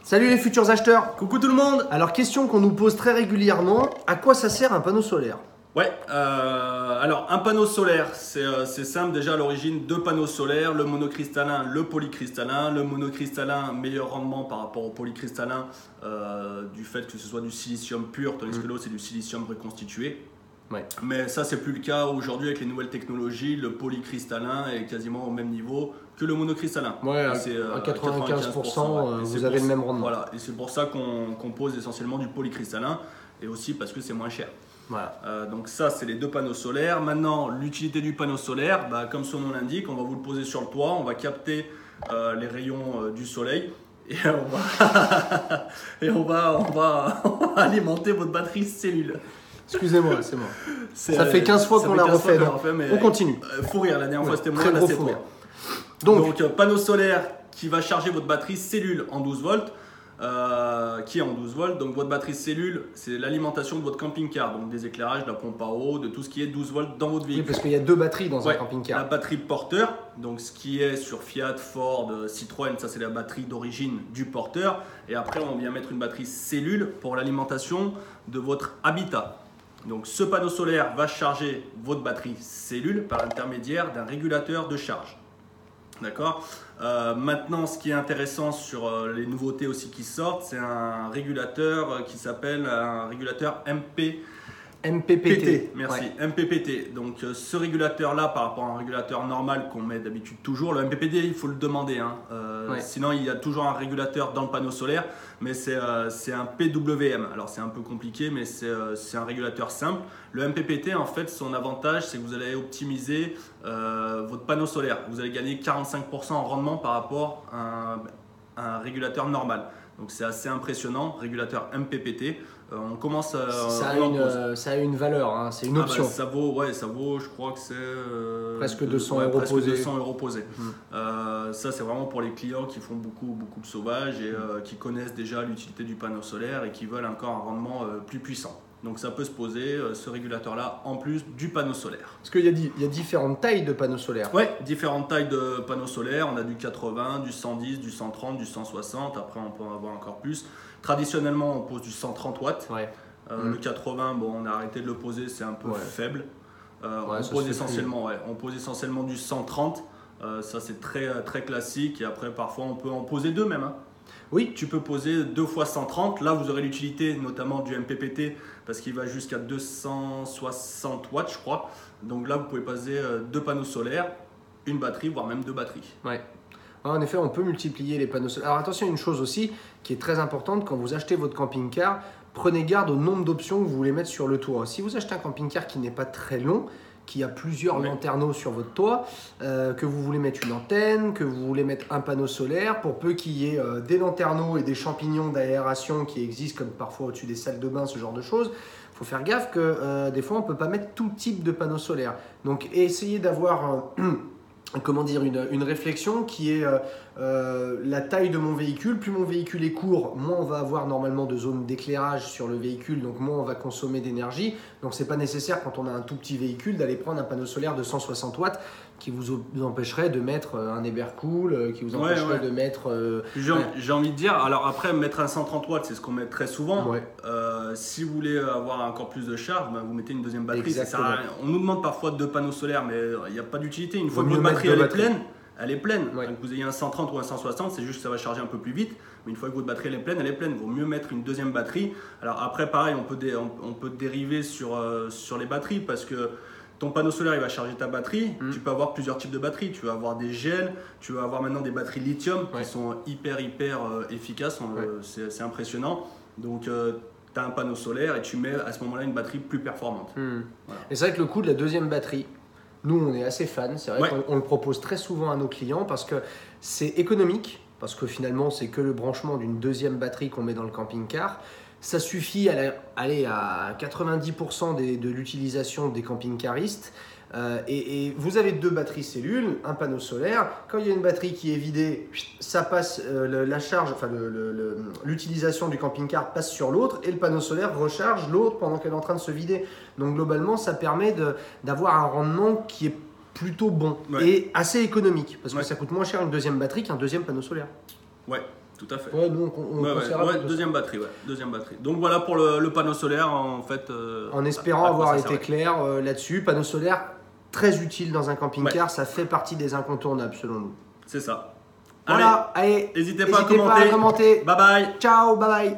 Salut les futurs acheteurs. Coucou tout le monde. Alors question qu'on nous pose très régulièrement, à quoi ça sert un panneau solaire? Ouais, alors un panneau solaire, c'est simple déjà à l'origine, deux panneaux solaires, le monocristallin, le polycristallin. Le monocristallin, meilleur rendement par rapport au polycristallin du fait que ce soit du silicium pur, tandis que l'autre c'est du silicium reconstitué. Ouais. Mais ça c'est plus le cas aujourd'hui avec les nouvelles technologies, le polycristallin est quasiment au même niveau que le monocristallin. Ouais, à C'est, 95%, ouais. vous avez le même rendement. Voilà, et c'est pour ça qu'on pose essentiellement du polycristallin et aussi parce que c'est moins cher. Voilà. Donc ça c'est les deux panneaux solaires. Maintenant l'utilité du panneau solaire, comme son nom l'indique, on va vous le poser sur le toit, on va capter les rayons du soleil et on va alimenter votre batterie cellule. Excusez-moi, c'est moi. Ça fait 15 fois qu'on l'a refait. On continue. Fou rire, la dernière fois c'était moi, très là gros c'est fou toi. rire. Donc panneau solaire qui va charger votre batterie cellule en 12 volts. Qui est en 12 volts. Donc votre batterie cellule, c'est l'alimentation de votre camping-car, donc des éclairages, de la pompe à eau, de tout ce qui est 12 volts dans votre véhicule. Oui, parce qu'il y a deux batteries dans un camping-car. La batterie porteur, donc ce qui est sur Fiat, Ford, Citroën, ça c'est la batterie d'origine du porteur. Et après on vient mettre une batterie cellule pour l'alimentation de votre habitat. Donc ce panneau solaire va charger votre batterie cellule par l'intermédiaire d'un régulateur de charge. D'accord. Maintenant, ce qui est intéressant sur les nouveautés aussi qui sortent, c'est un régulateur qui s'appelle un régulateur MPPT. Merci, ouais. MPPT. Donc ce régulateur-là, par rapport à un régulateur normal qu'on met d'habitude toujours, le MPPT, il faut le demander. Ouais. Sinon, il y a toujours un régulateur dans le panneau solaire, mais c'est un PWM. Alors c'est un peu compliqué, mais c'est un régulateur simple. Le MPPT, en fait, son avantage, c'est que vous allez optimiser votre panneau solaire. Vous allez gagner 45% en rendement par rapport à un régulateur normal. Donc c'est assez impressionnant, régulateur MPPT. On commence à... Ça a une valeur, hein, c'est une option. Ça vaut, je crois que c'est... presque 200 euros posés. 200 euros posés. Ça c'est vraiment pour les clients qui font beaucoup de sauvage et qui connaissent déjà l'utilité du panneau solaire et qui veulent encore un rendement plus puissant. Donc ça peut se poser, ce régulateur-là, en plus du panneau solaire. Parce qu'il y a différentes tailles de panneaux solaires. Oui, différentes tailles de panneaux solaires. On a du 80, du 110, du 130, du 160. Après, on peut en avoir encore plus. Traditionnellement, on pose du 130 watts. Ouais. Le 80, on a arrêté de le poser, c'est un peu faible. On pose essentiellement du 130. Ça, c'est très classique. Et après, parfois, on peut en poser deux même. Oui, tu peux poser 2 fois 130. Là, vous aurez l'utilité notamment du MPPT parce qu'il va jusqu'à 260 watts, je crois. Donc là, vous pouvez poser deux panneaux solaires, une batterie, voire même deux batteries. Ouais. En effet, on peut multiplier les panneaux solaires. Alors attention, une chose aussi qui est très importante, quand vous achetez votre camping-car, prenez garde au nombre d'options que vous voulez mettre sur le toit. Si vous achetez un camping-car qui n'est pas très long, qui a plusieurs lanterneaux sur votre toit, que vous voulez mettre une antenne, que vous voulez mettre un panneau solaire, pour peu qu'il y ait des lanterneaux et des champignons d'aération qui existent, comme parfois au-dessus des salles de bain, ce genre de choses, il faut faire gaffe que des fois on ne peut pas mettre tout type de panneau solaire. Donc essayez d'avoir une réflexion qui est la taille de mon véhicule. Plus mon véhicule est court, moins on va avoir normalement de zones d'éclairage sur le véhicule, donc moins on va consommer d'énergie. Donc c'est pas nécessaire quand on a un tout petit véhicule d'aller prendre un panneau solaire de 160 watts qui vous empêcherait de mettre un Ebercool, qui vous empêcherait de mettre... J'ai envie de dire, alors après mettre un 130 watts, c'est ce qu'on met très souvent. Si vous voulez avoir encore plus de charge, vous mettez une deuxième batterie. On nous demande parfois deux panneaux solaires, mais il n'y a pas d'utilité. Une fois que votre batterie elle est pleine. Ouais. Donc vous ayez un 130 ou un 160, c'est juste que ça va charger un peu plus vite. Mais une fois que votre batterie elle est pleine. Il vaut mieux mettre une deuxième batterie. Alors après, pareil, on peut dériver sur les batteries parce que ton panneau solaire il va charger ta batterie. Tu peux avoir plusieurs types de batteries. Tu vas avoir des gels, tu vas avoir maintenant des batteries lithium qui sont hyper efficaces. C'est impressionnant. Donc tu as un panneau solaire et tu mets à ce moment-là une batterie plus performante. Voilà. Et c'est vrai que le coût de la deuxième batterie, nous, on est assez fans. C'est vrai qu'on le propose très souvent à nos clients parce que c'est économique, parce que finalement, c'est que le branchement d'une deuxième batterie qu'on met dans le camping-car. Ça suffit à 90% de l'utilisation des camping-caristes. Et vous avez deux batteries cellules, un panneau solaire. Quand il y a une batterie qui est vidée, ça passe la charge, enfin l'utilisation du camping-car passe sur l'autre et le panneau solaire recharge l'autre pendant qu'elle est en train de se vider. Donc globalement, ça permet d'avoir un rendement qui est plutôt bon et assez économique parce que ça coûte moins cher une deuxième batterie qu'un deuxième panneau solaire. Ouais. Tout à fait. Ouais, donc deuxième batterie, Donc voilà pour le panneau solaire, en fait. En espérant avoir été clair là-dessus, panneau solaire très utile dans un camping-car, ça fait partie des incontournables selon nous. C'est ça. Voilà, allez, n'hésitez pas à commenter. Bye bye. Ciao, bye bye.